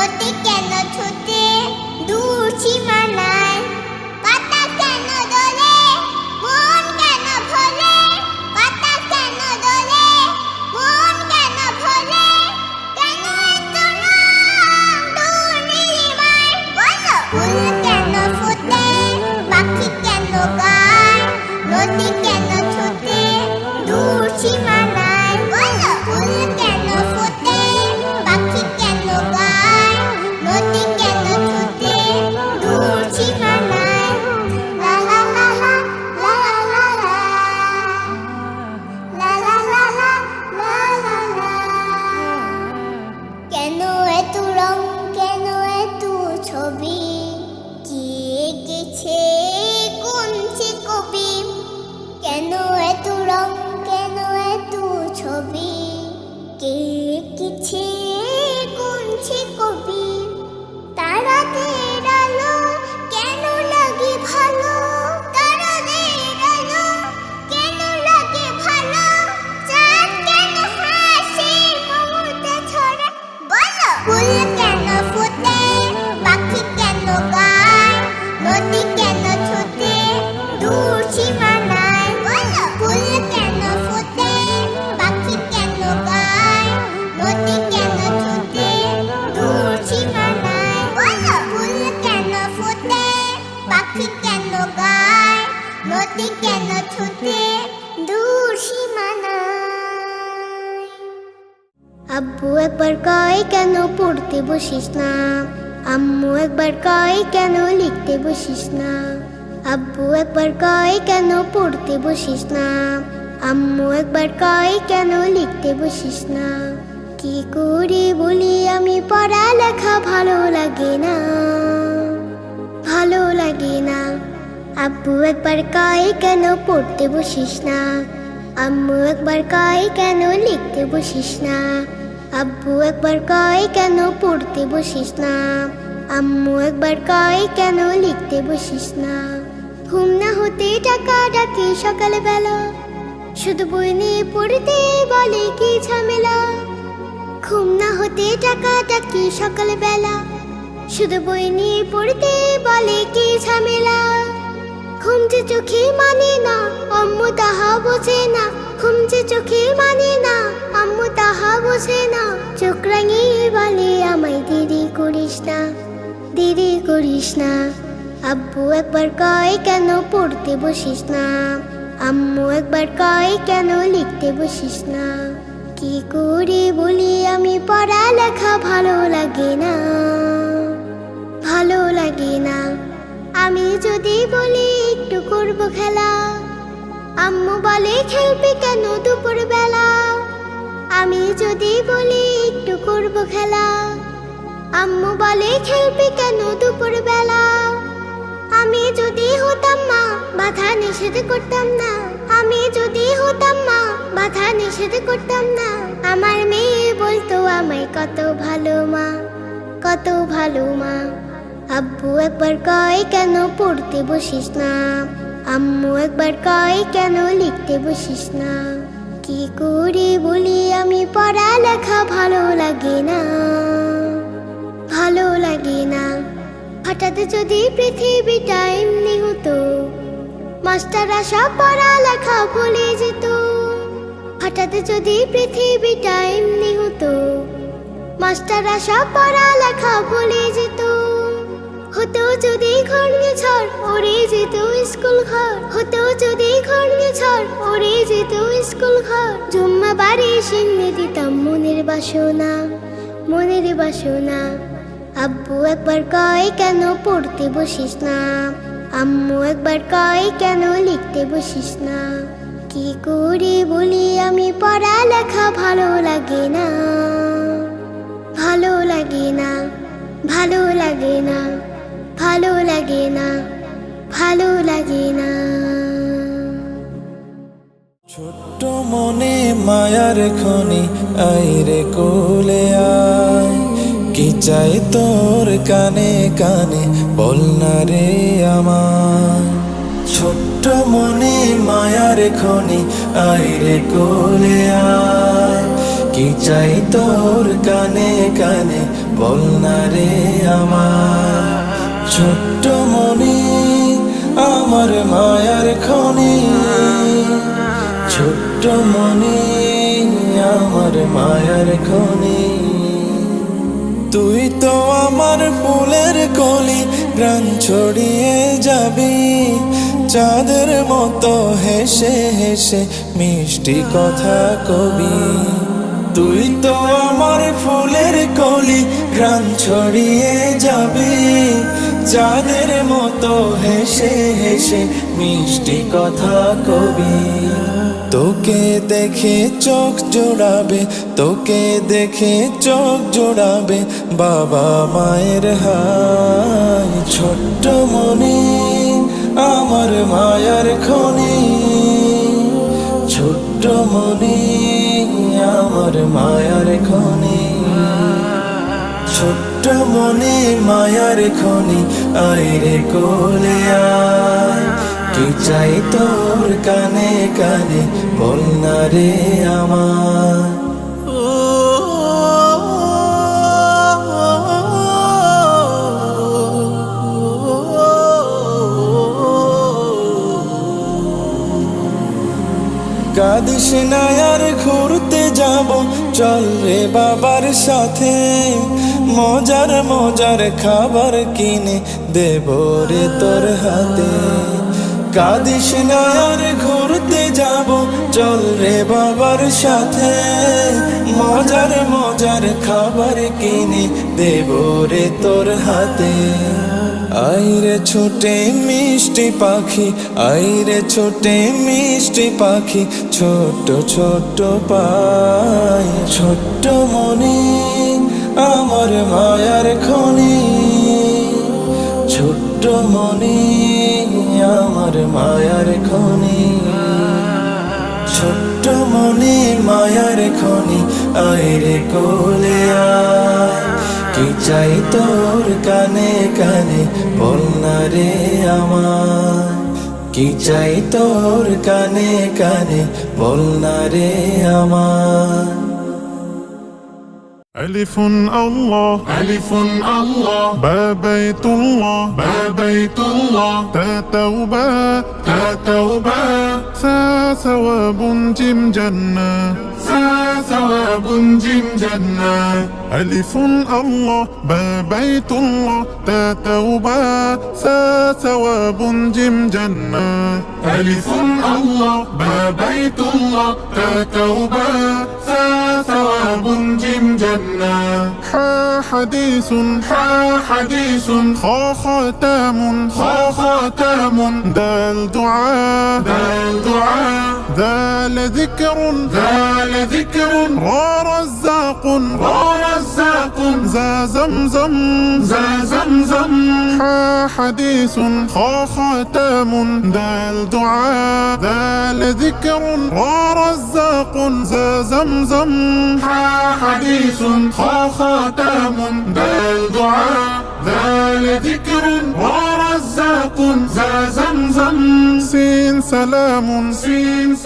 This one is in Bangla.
নদী কেন ছুটে দূর সীমানায়, পাতা কেন দোলে মন কেন ভোলে, পাতা কেন দোলে মন কেন ভোলে, কেন এত রং দূর নীলিমায়, বলো ফুল কেন ফোটে পাখি কেন গায়, নদী কেন ছুটে দূর সীমানায়, বলো ফুল কেন ফোটে পাখি কেন গায়, নদী কেন ছুটে দূর সীমানায়, লা লা লা লা লা লা লা লা লা লা লা লা লা। কেন এত রং কেন এত ছবি, কে এঁকেছে কোন সে কবি, কেন এত রং কেন এত ছবি, কে এঁকেছে কোন সে কবি, তারাদের আলো কেন লাগে ভালো, তারাদের আলো কেন লাগে ভালো, চাঁদ কেন হাসে মমতা ছড়া, বলো ফুল কেন ফোটে পাখি কেন গায়, নদী কেন ছুটে দূর সীমানায়, বলো ফুল কেন ফোটে পাখি কেন গায়, নদী কেন ছুটে দূর সীমানায়, বলো ফুল কেন ফোটে পাখি কেন গায়, নদী কেন ছুটে দূর সীমানায়। আব্বু একবার কয় কেন পড়তে বসিস না, আম্মু একবার কয় কেন লিখতে বসিস না, আব্বু একবার কয় কেন পড়তে বসিস না, আম্মু একবার কয় কেন লিখতে বসিস না, কি করে বলি আমি পড়ালেখা ভালো লাগে না, ভালো লাগে না, আব্বু একবার কয় কেন পড়তে বসিস না, আম্মু একবার কয় কেন লিখতে বসিস না, আব্বু একবার কয় কেন পড়তে বসিস না, আম্মু একবার কয় কেন লিখতে বসিস না, ঘুম না হতে টাকা ডাকি সকালবেলা, শুধু বই নিয়ে পড়তে বলে কি ঝামেলা, ঘুম না হতে টাকা ডাকি সকালবেলা, শুধু বই নিয়ে পড়তে বলে কি ঝামেলা, ঘুম যে চোখে মানে না আম্মু তাহা বোঝে না, ঘুম যে চোখে মানে না আম্মু তাহা বোঝে না, চোখ রাঙিয়ে বলে আমায় দেরি করিস না, দেরি করিস না, আব্বু একবার কয় কেন পড়তে বসিস না, আম্মু একবার কয় কেন লিখতে বসিস না, কি করে বলি আমি পড়ালেখা ভালো লাগে না, ভালো লাগে না, আমি যদি বলি একটু করব খেলা, আম্মু বলে খেলবে কেন দুপুর বেলা, আমি যদি বলি একটু করব খেলা, আম্মু বলে খেলবে কেন দুপুর বেলা, আমি যদি হতাম মা বাধা নিষেধ করতাম না, আমি যদি হতাম মা বাধা নিষেধ করতাম না, আমার মেয়ে বলতো আমায় কত ভালো মা, কত ভালো মা, আব্বু একবার কয় কেন পড়তে বসিস না, আম্মু একবার কয় কেন লিখতে বসিস না, কি করে বলি আমি পড়ালেখা ভালো লাগে না, ভালো লাগে না, হঠাৎ যদি পৃথিবীটা এমনি হতো, মাস্টাররা সব পড়ালেখা ভুলে যেত, হঠাৎ যদি পৃথিবীটা এমনি হতো, মাস্টাররা সব পড়ালেখা ভুলে যেত, হতো যদি ঘূর্ণিঝড় উড়ে যেত স্কুল ঘর, হতো যদি ঘূর্ণিঝড় উড়ে যেত স্কুল ঘর, জুম্মা বাড়ি সিন্নি দিতাম মনের বাসনা, মনের বাসনা, আব্বু একবার কয় কেন পড়তে বসিস না, আম্মু একবার কয় কেন লিখতে বসিস না, কি করে বলি আমি পড়ালেখা ভালো লাগে না, ভালো লাগে না, ভালো লাগে না, ভালো লাগে না, ভালো লাগে না। ছোট্ট মনে মায়ার খনি আইরে কোলে আয়, কি চাই তোর কানে কানে বল না রে আমার, ছোট্ট মনে মায়ার খনি আইরে কোলে আয়, কি চাই তোর কানে কানে বল না রে আমার ছোট্ট মনি আমার মায়ার খনি ছোট্ট মনি আমার মায়ার খনি তুই তো আমার ফুলের কলি প্রাণ ছড়িয়ে যাবি চাঁদের মতো হেসে হেসে মিষ্টি কথা কবি তুই তো আমার ফুলের কলি প্রাণ ছড়িয়ে যাবি চাঁদের মতো হেসে হেসে মিষ্টি কথা কবি তোকে দেখে চোখ জোড়াবে তোকে দেখে চোখ জোড়াবে বাবা মায়ের হাই ছোট্ট মনি আমার মায়ার খনি ছোট্ট মনি আমার মায়ার খনি ছোট্ট মনি মায়ার খনি আইরে কোলে আয় কি চাই তোর কানে কানে বল না রে আমার কাঁদিস না আর ঘুরতে যাব চল রে বাবার সাথে মজার মজার খাবার কিনে দেব রে তোর হাতে কাঁদিস না আর ঘুরতে যাব চল রে বাবার সাথে মজার মজার খাবার কিনে দেব রে তোর হাতে আইরে ছোটে মিষ্টি পাখি আইরে ছোটে মিষ্টি পাখি ছোট ছোট পাই ছোট্ট মনি আমার মায়ার খনি ছোট্ট মনি আমার মায়ার খনি ছোট্ট মনি মায়ার খনি আইরে কোলে আয় কি চাই তোর কানে কানে বল না রে আমার কি চাই তোর কানে কানে বল না রে আমার ألف الله ألف الله بيت الله بيت الله توبة توبة ثواب جيم جنة ثواب جيم جنة ألف الله بيت الله توبة ثواب جيم جنة ألف الله بيت الله توبة ثواب جيم جنة حديث خا ختام دال دعاء ذال ذكر را رزاق ذا زمزم حديث خا ختام دال دعاء ذال ذكر را رزاق ذا زمزم حديث خا ختام دال دعاء ذال ذكر را رزاق ذا زمزم سين سلام شين